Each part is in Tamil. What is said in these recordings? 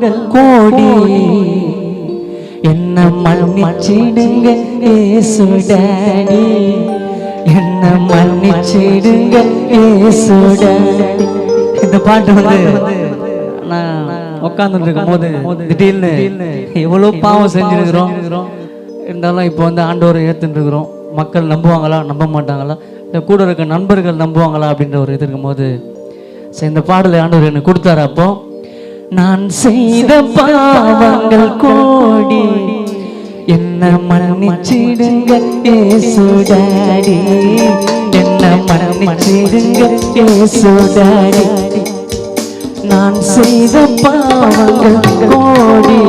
கோடி என்ன மன்னிச்சிடுங்க இயேசு டாடி, என்ன மன்னிச்சிடுங்க இயேசு டாடி. இந்த பாட்டு வந்து நான் உட்கார்ந்துட்டு இருக்கும் போது திடீர்னு எவ்வளோ பாவம் செஞ்சிருக்கிறோம், இருந்தாலும் இப்போ வந்து ஆண்டவரை ஏற்றுட்டு இருக்கிறோம். மக்கள் நம்புவாங்களா நம்ப மாட்டாங்களா, இந்த கூட இருக்க நண்பர்கள் நம்புவாங்களா அப்படின்ற ஒரு இது இருக்கும்போது சரி இந்த பாடலை ஆண்டவர் எனக்கு கொடுத்தாரு. அப்போ நான் செய்த பாவங்கள் கோடி என்ன மன்னிச்சிடுங்க இயேசு டாடி, என்ன மன்னிச்சிடுங்க இயேசு டாடி. நான் செய்த பாவங்கள் கோடி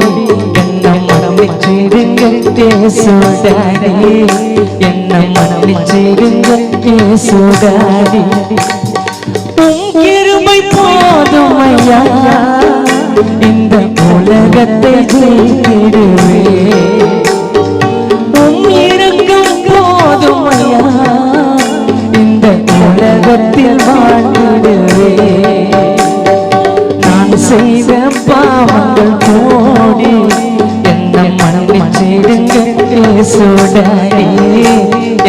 என்ன மன்னிச்சிடுங்க இயேசு டாடி, என்ன மன்னிச்சிடுங்க இயேசு டாடி. உம் கிருபை போதுமையா இந்த உலகத்தை ஜெயித்திடுவே, உம் இரக்கம் போதுமையா இந்த உலகத்தில் வாழ்ந்திடுவே. நான் செய்த பாவங்கள் கோடி என்ன மன்னிச்சிடுங்க இயேசு டாடி,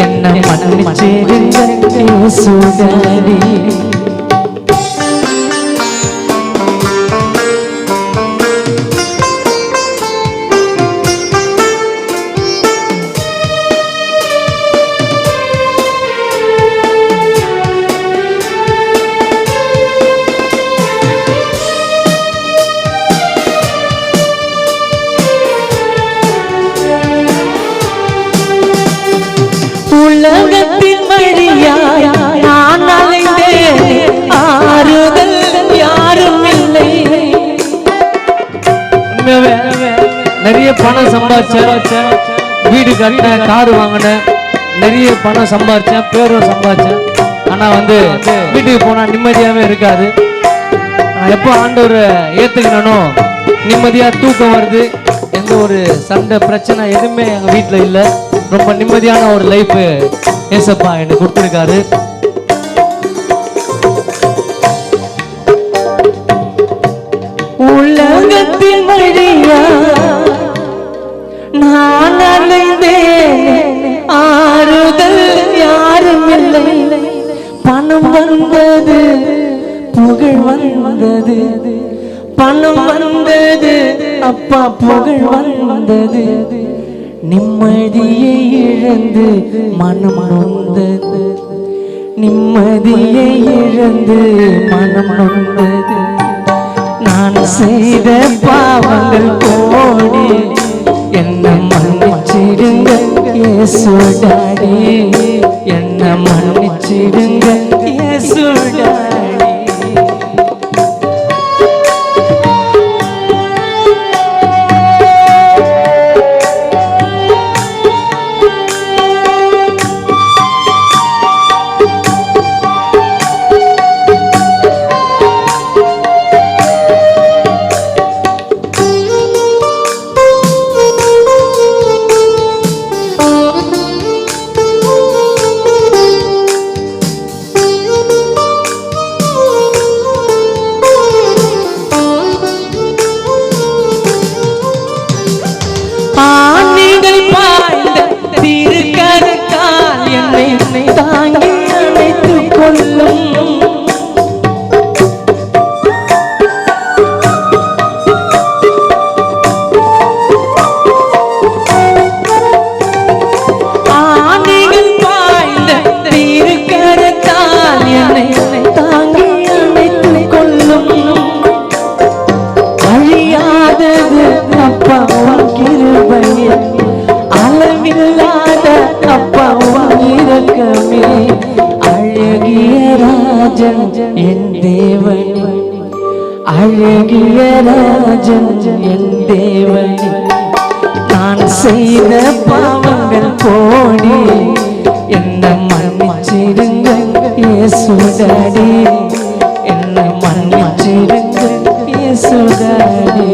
என்ன மன்னிச்சிடுங்க இயேசு டாடி. உலகத்தின் வழியாய் நான் அலைந்தேன், ஆறுதல் யாரும் இல்லை. நிறைய பணம் சம்பாதிச்சேன், வீடு கட்டினேன், காரு வாங்கினேன், நிறைய பணம் சம்பாதிச்சேன், பேரும் சம்பாதிச்சேன். ஆனா வந்து வீட்டுக்கு போனா நிம்மதியாவே இருக்காது. நான் எப்போ ஆண்டவரை ஏத்துக்கணும் நிம்மதியா தூக்கம் வருது, எந்த ஒரு சண்டை பிரச்சனை எதுவுமே எங்க வீட்டுல இல்லை. ரொம்ப நிம்மதியான ஒரு லைஃப் ஏசப்பா எனக்கு கொடுத்துருக்காரு. உலகத்தின் வழியா நான் அலைந்தேன், ஆறுதல் யாரும் இல்லை. பணம் வந்தது புகழ் வந்தது, பணம் வந்தது அப்பா புகழ் வந்தது. நிம்மதியை இழந்து மனம் நொந்தது, நிம்மதியை இழந்து மனம் நொந்தது. நான் செய்த பாவங்கள் கோடி என்ன மன்னிச்சிடுங்க இயேசு டாடி, என்ன மன்னிச்சிடுங்க இயேசு டாடி. ஆணிகள் பாய்ந்த திருக்கரத்தால் என்னை தாங்கி அணைத்துக் கொள்ளும். ஆணிகள் பாய்ந்த திருக்கரத்தால் என்னை தாங்கி அணைத்துக் கொள்ளும். அழியாதது அப்பா கிருபையே, அளவில்லாத அப்பா இரக்கமே. அழகிய ராஜன் என் தேவனே, அழகிய ராஜன் என் தேவனே. நான் செய்த பாவங்கள் கோடி என்ன மன்னிச்சிடுங்க இயேசு டாடி, என்ன மன்னிச்சிடுங்க இயேசு டாடி.